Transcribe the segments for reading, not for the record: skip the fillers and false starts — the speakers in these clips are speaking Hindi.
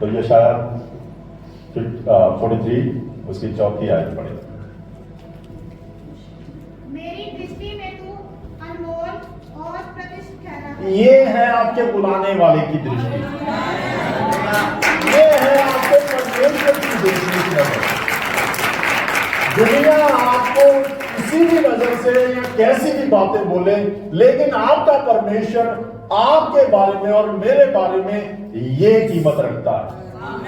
तो यशायाह 43 उसकी 4 आयत पढ़े। मेरी दृष्टि में तू अनमोल और प्रतिष्ठित ठहरा है। ये है आपके बुलाने वाले की दृष्टि, ये है आपके परमेश्वर की दृष्टि। दुनिया आपको किसी भी नजर से या कैसी भी बातें बोले, लेकिन आपका परमेश्वर आपके बारे में और मेरे बारे में ये कीमत रखता है।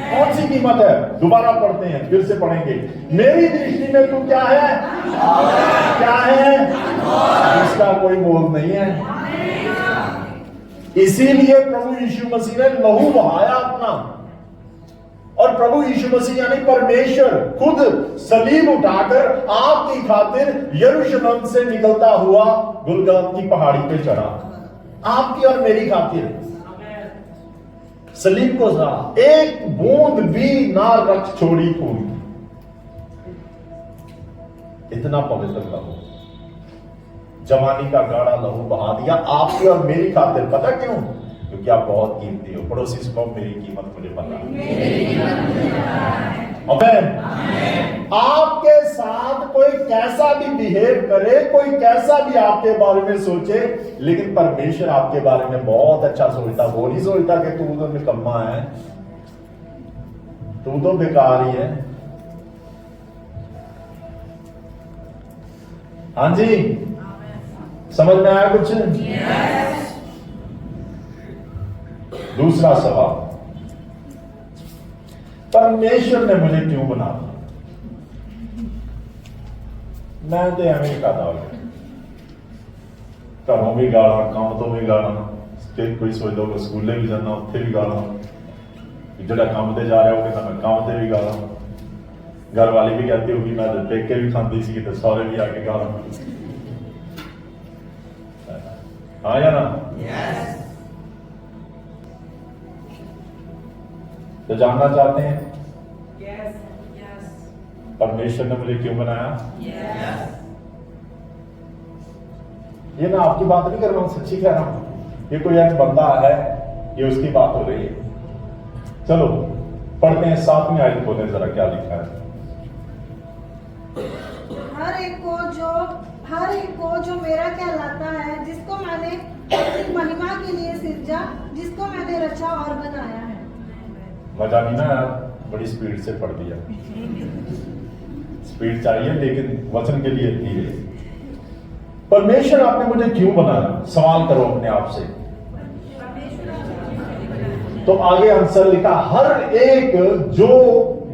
कौन सी कीमत है? दोबारा पढ़ते हैं, फिर से पढ़ेंगे। मेरी दृष्टि में तू क्या है? क्या है? इसका कोई मोल नहीं है। इसीलिए प्रभु यीशु मसीह ने लहू बहाया अपना, और प्रभु यीशु मसीह यानी परमेश्वर खुद सलीब उठाकर आपकी खातिर यरूशलेम से निकलता हुआ गुलगुता की पहाड़ी पे चढ़ा, आपकी और मेरी खातिर सलीब को सहा, एक बूंद भी ना रख छोड़ी पूरी। इतना पवित्र लहू, जवानी का गाढ़ा लहू बहा दिया आपकी और मेरी खातिर। पता क्यों? क्योंकि आप बहुत कीमती हो। पड़ोसी से कहो, मेरी कीमत मुझे पता है। आमीन। आपके साथ कोई कैसा भी बिहेव करे, कोई कैसा भी आपके बारे में सोचे, लेकिन परमेश्वर आपके बारे में बहुत अच्छा सोचता। वो नहीं सोचता कि तू तो निकम्मा है, तू तो बेकार ही है। हाँ जी, समझ में आया कुछ? दूसरा सवाल, परमेश्वर ने मुझे क्यों बना दिया? मैं तो एवं ही पैदा हो गया, घरों भी गाला, काम तो भी गाला, फिर कोई सोचता होगा स्कूले भी जाना, उत्थे भी गाला, जो काम से जा रहा हो कहता मैं काम से भी गाला, घर वाली भी कहती होगी मैं तो पेके भी खाती सी, तो सारे भी आके गाला। हाँ या ना? तो जानना चाहते हैं परमेश्वर ने मुझे क्यों बनाया? ये मैं आपकी बात नहीं कर रहा हूं, सच्ची कह रहा हूं। ये कोई एक बंदा है, ये उसकी बात हो रही है। चलो पढ़ते हैं 7वीं आयत खोलें जरा, क्या लिखा है। हर एक को जो मेरा कहलाता है, जिसको मैंने अपनी महिमा के लिए सिरजा, जिसको मैंने रचा और बनाया है। मजा नहीं ना? बड़ी स्पीड से पढ़ दिया। स्पीड चाहिए लेकिन वचन के लिए धीरे। परमेश्वर आपने मुझे क्यों बनाया? सवाल करो अपने आप से। तो आगे आंसर लिखा, हर एक जो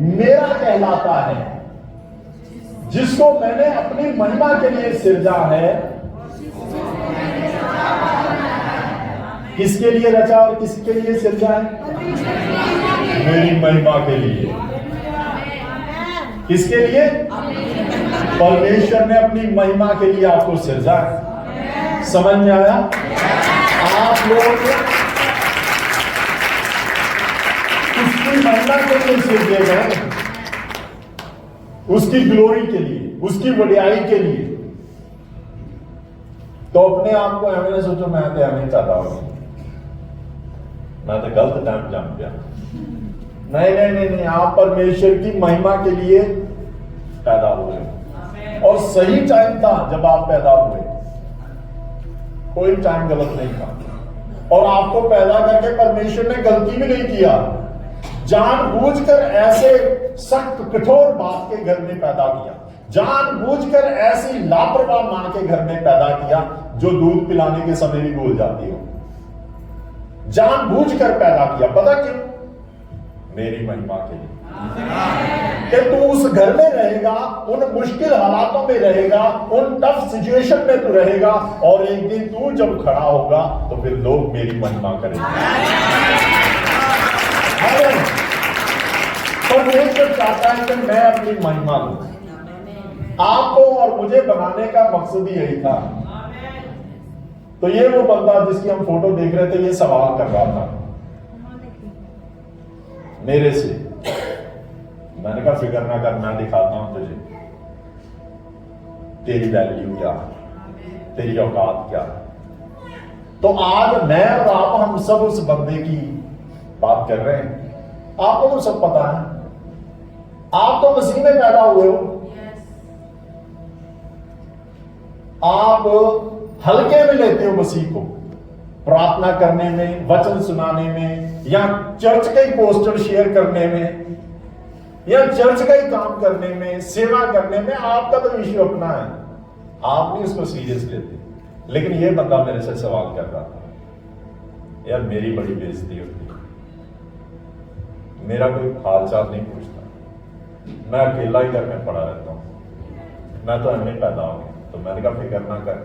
मेरा कहलाता है, जिसको मैंने अपनी महिमा के लिए सिरजा है। किसके लिए रचा और किसके लिए सिरजा है? मेरी महिमा के लिए। किसके लिए? परमेश्वर ने अपनी महिमा के लिए आपको सिरजा है। समझ में आया? आप लोग उसकी महिमा के लिए सिरजे गए, उसकी ग्लोरी के लिए, उसकी वडियाई के लिए। तो अपने आप को एवं सोचो मैं तो एवं पैदा हो, मैं तो गलत टाइम जम गया। नहीं नहीं नहीं नहीं, आप परमेश्वर की महिमा के लिए पैदा हुए और सही टाइम था जब आप पैदा हुए, कोई टाइम गलत नहीं था। और आपको पैदा करके परमेश्वर ने गलती भी नहीं किया, जानबूझकर ऐसे सख्त कठोर बाप के घर में पैदा किया, जानबूझकर ऐसी लापरवाह मां के घर में पैदा किया जो दूध पिलाने के समय भी भूल जाती हो। जानबूझकर पैदा किया, पता क्यों? मेरी महिमा के लिए। कि तू उस घर में रहेगा, उन मुश्किल हालातों में रहेगा, उन टफ सिचुएशन में तू रहेगा, और एक दिन तू जब खड़ा होगा तो फिर लोग मेरी महिमा करेंगे। परमेश्वर चाहता है कि मैं अपनी महिमा लूं। आपको और मुझे बनाने का मकसद ही यही था। तो ये वो बंदा जिसकी हम फोटो देख रहे थे, ये सवाल कर रहा था मेरे से। मैंने कहा फिक्र ना कर, मैं दिखाता हूं तुझे तेरी वैल्यू क्या है, तेरी औकात क्या है। तो आज मैं और आप, हम सब उस बंदे की बात कर रहे हैं। आपको तो सब पता है, आप तो मसीह में पैदा हुए हो। आप हल्के में लेते हो मसीह को, प्रार्थना करने में, वचन सुनाने में, या चर्च के ही पोस्टर शेयर करने में, या चर्च का ही काम करने में, सेवा करने में। आपका तो इश्यू अपना है, आप नहीं उसको सीरियस लेते। लेकिन ये बंदा मेरे से सवाल कर रहा था, यार मेरी बड़ी बेइज्जती होती है, मेरा कोई हाल चाल नहीं पूछता, मैं अकेला ही घर में पड़ा रहता हूं, मैं तो एमए पैदा हो गया। तो मैंने कहा फिक्र ना कर,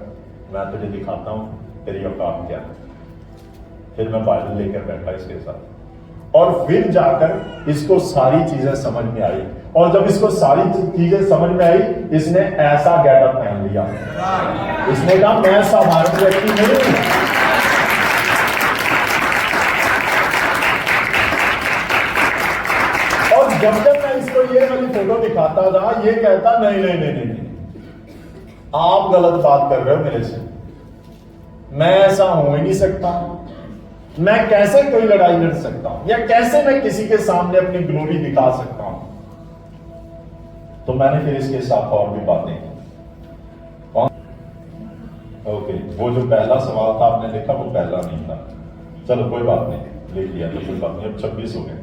मैं तुझे दिखाता हूं तेरी औकात क्या है। फिर मैं बाइबल लेकर बैठा इसके साथ, और फिर जाकर इसको सारी चीजें समझ में आई। और जब इसको सारी चीजें समझ में आई, इसने ऐसा गेटअप पहन लिया, इसने कहा मैं साधारण व्यक्ति नहीं हूं। और जब जब मैं इसको ये वाली फोटो दिखाता था, ये कहता नहीं नहीं नहीं नहीं, आप गलत बात कर रहे हो मेरे से, मैं ऐसा हो ही नहीं सकता, मैं कैसे कोई लड़ाई लड़ सकता हूं, या कैसे मैं किसी के सामने अपनी ग्लोरी दिखा सकता हूं। तो मैंने फिर इसके साथ और भी बातें की। ओके, वो जो पहला सवाल था आपने लिखा, वो पहला नहीं था, चलो कोई बात नहीं, लिख लिया तो कोई बात नहीं, अब 26 हो गए।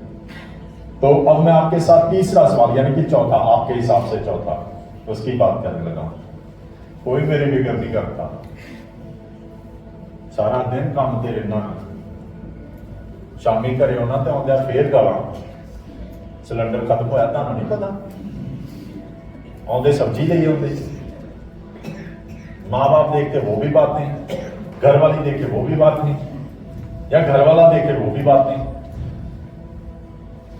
तो अब मैं आपके साथ तीसरा सवाल, यानी कि चौथा, आपके हिसाब से चौथा, उसकी बात करने लगा हूं। कोई मेरी फिक्र नहीं करता, सारा दिन काम ते रहना, शामी घरे आना तो आंदा फिर गाला, सिलेंडर खत्म होया तुहानू नहीं पता, आंदे सब्जी ले आते, माँ बाप देखते वो भी बात नहीं, घर वाली देखे वो भी बात नहीं, या घर वाला देखे वो भी बात नहीं।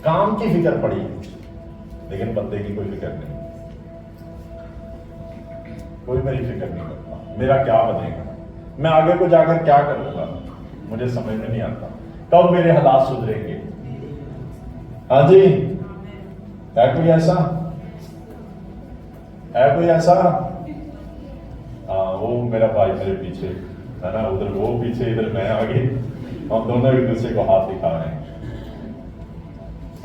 काम की फिक्र पड़ी, लेकिन बंदे की कोई फिक्र नहीं, कोई मेरी फिक्र नहीं करता, मेरा क्या बनेगा, मैं आगे को जाकर क्या करूंगा, मुझे समझ में नहीं आता, कब मेरे हालात सुधरेंगे। हाँ जी, है कोई ऐसा, है कोई ऐसा? हाँ, वो मेरा भाई मेरे पीछे है ना, उधर वो पीछे, इधर मैं आगे, हम दोनों एक दूसरे को हाथ दिखा रहे हैं।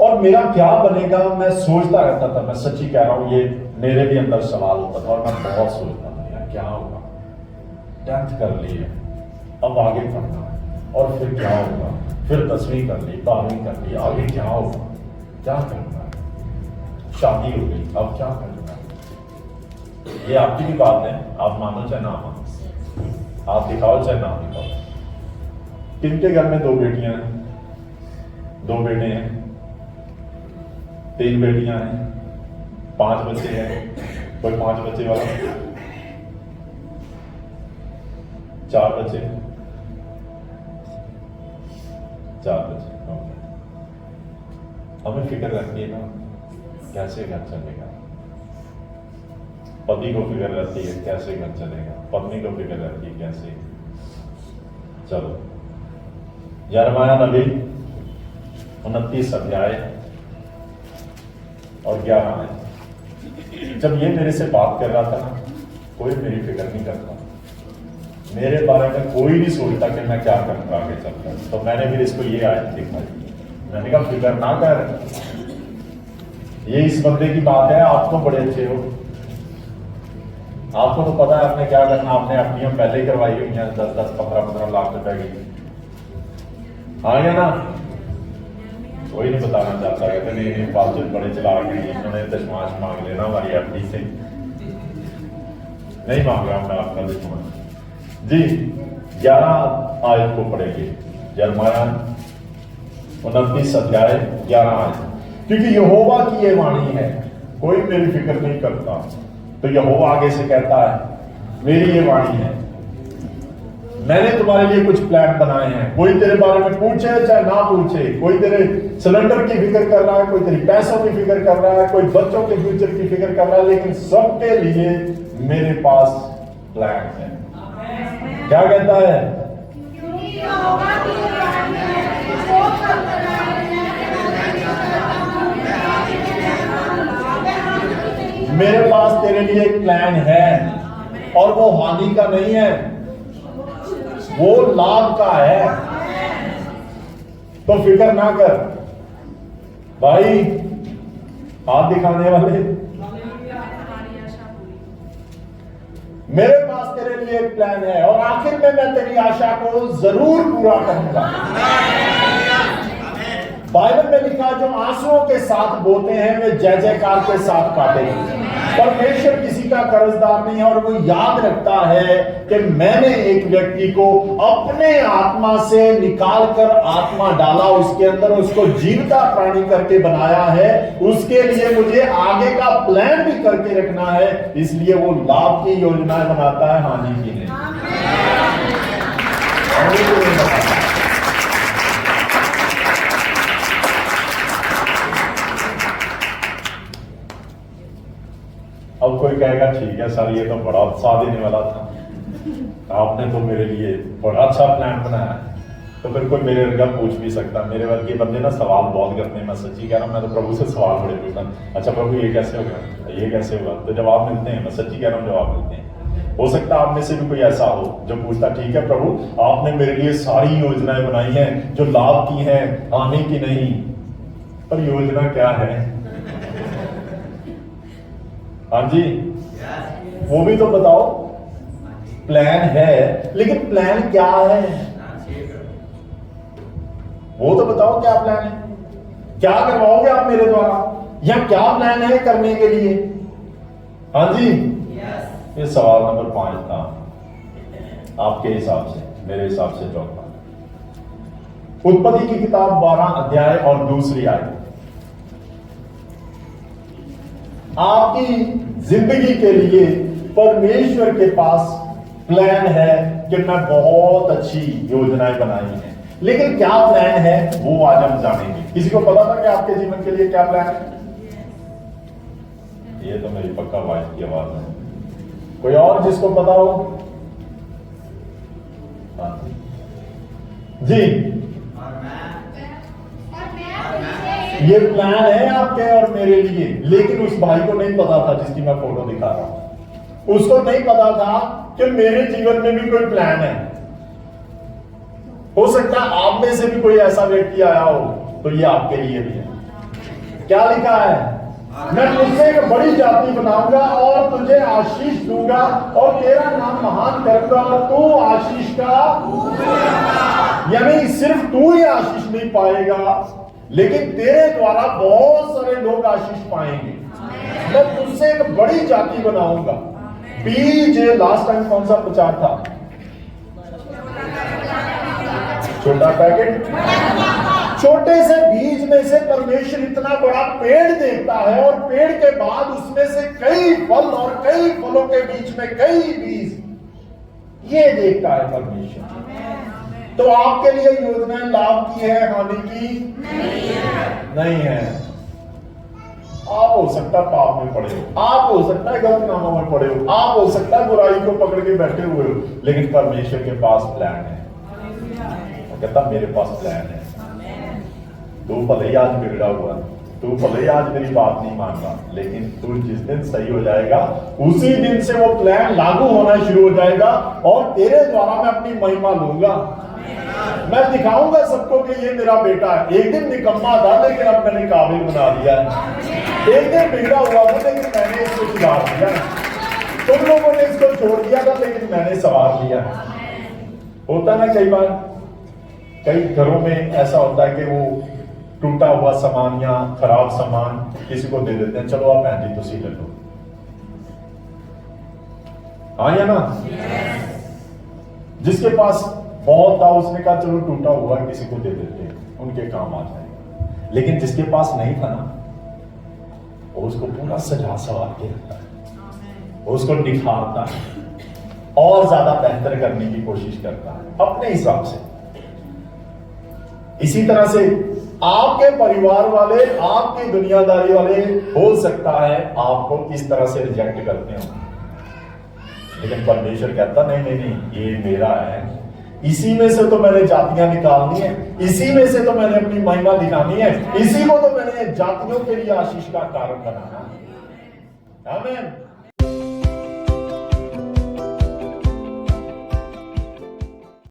और मेरा क्या बनेगा मैं सोचता रहता था, मैं सच्ची कह रहा हूं, ये मेरे भी अंदर सवाल होता था, और मैं बहुत सोचता था यार क्या होगा, 10th कर ली है, अब आगे पढ़ना है, और फिर क्या होगा, फिर 10वीं कर ली, 12वीं कर ली, आगे क्या होगा, क्या करना है, शादी हो गई, अब क्या करना है। ये आपकी भी बात है, आप मानो चाहे ना मानो, आप दिखाओ चाहे ना दिखाओ। किनके घर में 2 बेटियां हैं, 2 बेटे हैं, 3 बेटियां हैं, 5 बच्चे हैं, कोई 5 बच्चे वाला, 4 बच्चे, 4 बच्चे। हमें फिक्र रहती है ना कैसे घर चलेगा, पति को फिक्र रहती है कैसे घर चलेगा, पत्नी को फिक्र रहती है कैसे। चलो, यिर्मयाह नबी 29 अध्याय और 11 आयत। जब ये मेरे से बात कर रहा था ना, कोई मेरी फिक्र नहीं करता, मेरे बारे में कोई नहीं सोचता कि मैं क्या करूंगा आगे चलकर। तो मैंने फिर इसको ये आयत दिखाई, मैंने कहा फिक्र ना कर, ये इस बंदे की बात है, आप तो बड़े अच्छे हो, आपको तो पता है आपने क्या करना, आपने अपनी पहले ही करवाई हुई हैं 10-10, 15-15 लाख रुपए की, हाँ या ना। कोई नहीं बताना चाहता, कहते नहीं फालतू बड़े चला गए, इन्होंने दशमाश मांग लेना हमारी एफडी से, नहीं मांग रहा मैं आपका दशमाश जी। 11 आयत को पढ़ेंगे, यिर्मयाह 29 अध्याय 11 आयत। क्योंकि यहोवा की ये वाणी है, कोई मेरी फिक्र नहीं करता। तो यहोवा आगे से कहता है मेरी ये वाणी है, मैंने तुम्हारे लिए कुछ प्लान बनाए हैं। कोई तेरे बारे में पूछे चाहे ना पूछे, कोई तेरे सिलेंडर की फिक्र कर रहा है, कोई तेरी पैसों की फिक्र कर रहा है, कोई बच्चों के फ्यूचर की फिक्र कर रहा है, लेकिन सबके लिए मेरे पास प्लान है। क्या कहता है? मेरे पास तेरे लिए एक प्लान है, और वो हानि का नहीं है, वो लाभ का है। तो फिक्र ना कर, भाई हाथ दिखाने वाले, मेरे पास तेरे लिए एक प्लान है और आखिर में मैं तेरी आशा को जरूर पूरा करूंगा। बाइबल में लिखा, जो आंसुओं के साथ बोते हैं वे जय जयकार के साथ काटेंगे। परमेश्वर किसी का कर्जदार नहीं है और वो याद रखता है कि मैंने एक व्यक्ति को अपने आत्मा से निकाल कर आत्मा डाला उसके अंदर, उसको जीवता प्राणी करके बनाया है। उसके लिए मुझे आगे का प्लान भी करके रखना है, इसलिए वो लाभ की योजनाएं बनाता है, हानि की नहीं। अब कोई कहेगा ठीक है सर ये तो बड़ा उत्साह देने वाला था, आपने तो मेरे लिए बड़ा अच्छा प्लान बनाया है। तो फिर कोई मेरे वर्गा पूछ भी सकता, मेरे वर्ग के बंदे ना सवाल बहुत करते हैं, मैं सच्ची कह रहा हूँ, मैं तो प्रभु से सवाल बड़े पूछता, अच्छा प्रभु ये कैसे होगा, ये कैसे होगा, तो जवाब मिलते हैं, मैं सच्ची कह रहा हूँ जवाब मिलते हैं। हो सकता है आप में से भी कोई ऐसा हो जो पूछता ठीक है प्रभु आपने मेरे लिए सारी योजनाएं बनाई हैं जो लाभ की हैं, हानि की नहीं, पर योजना क्या है? हाँ जी, वो भी तो बताओ। प्लान है, लेकिन प्लान क्या है वो तो बताओ, क्या प्लान है? क्या करवाओगे आप मेरे द्वारा, या क्या प्लान है करने के लिए? हाँ जी, ये सवाल नंबर 5 था आपके हिसाब से, मेरे हिसाब से चौथा। उत्पत्ति की किताब 12 अध्याय और 2 आयत। आपकी जिंदगी के लिए परमेश्वर के पास प्लान है कि मैं बहुत अच्छी योजनाएं बनाई हैं, लेकिन क्या प्लान है वो आज हम जानेंगे। किसी को पता था कि आपके जीवन के लिए क्या प्लान है? ये तो मेरी पक्का वाइफ की आवाज है। कोई और जिसको पता हो? हाँ जी, ये प्लान है आपके और मेरे लिए, लेकिन उस भाई को नहीं पता था जिसकी मैं फोटो दिखा रहा हूं। उसको नहीं पता था कि मेरे जीवन में भी कोई प्लान है। हो सकता है आप में से भी कोई ऐसा व्यक्ति आया हो, तो ये आपके लिए भी है। क्या लिखा है? मैं तुझसे एक बड़ी जाति बनाऊंगा और तुझे आशीष दूंगा और तेरा नाम महान करूंगा और तू आशीष का, यानी सिर्फ तू ही आशीष नहीं पाएगा, लेकिन तेरे द्वारा बहुत सारे लोग आशीष पाएंगे। मैं तुझसे एक बड़ी जाति बनाऊंगा। बीज लास्ट टाइम कौन सा प्रचार था? छोटा पैकेट। छोटे से बीज में से परमेश्वर इतना बड़ा पेड़ देखता है और पेड़ के बाद उसमें से कई फल और कई फलों के बीच में कई बीज, ये देखता है परमेश्वर। तो आपके लिए योजनाएं लाभ की है, हानि की नहीं है। आप हो सकता है पाप में पड़े हो, आप हो सकता है गलत कामों में पड़े हो, आप हो सकता है बुराई को पकड़ के बैठे हुए हो, लेकिन परमेश्वर के पास प्लान है। वो कहता मेरे पास प्लान है। तू भले ही आज बिगड़ा हुआ, तू भले ही आज मेरी बात नहीं मानता, लेकिन तू जिस दिन सही हो जाएगा उसी दिन से वो प्लान लागू होना शुरू हो जाएगा और तेरे द्वारा मैं अपनी महिमा लूंगा। मैं दिखाऊंगा सबको कि ये मेरा बेटा है। एक दिन निकम्मा था लेकिन अब मैंने काबिल बना दिया है। एक दिन बिगड़ा हुआ था लेकिन मैंने इसको सुधार दिया। तुम लोगों ने इसको छोड़ दिया था लेकिन मैंने संवार लिया। होता ना कई बार, कई घरों में ऐसा होता है कि वो टूटा हुआ सामान या खराब सामान किसी को दे देते हैं, चलो आप भैन जी तुसी ले लो। हाँ या ना? जिसके पास बहुत था उसने कहा चलो टूटा हुआ किसी को दे देते हैं, उनके काम आ जाएगा। लेकिन जिसके पास नहीं था ना, वो उसको पूरा सजा सवार के रखता है, वो उसको निखारता है और ज्यादा बेहतर करने की कोशिश करता है अपने हिसाब से। इसी तरह से आपके परिवार वाले, आपकी दुनियादारी वाले हो सकता है आपको इस तरह से रिजेक्ट करते हो, लेकिन परमेश्वर कहता नहीं नहीं नहीं, ये मेरा है। इसी में से तो मैंने जातियां निकालनी है, इसी में से तो मैंने अपनी महिमा दिखानी है, इसी को तो मैंने जातियों के लिए आशीष का कारण बनाना है। आमीन।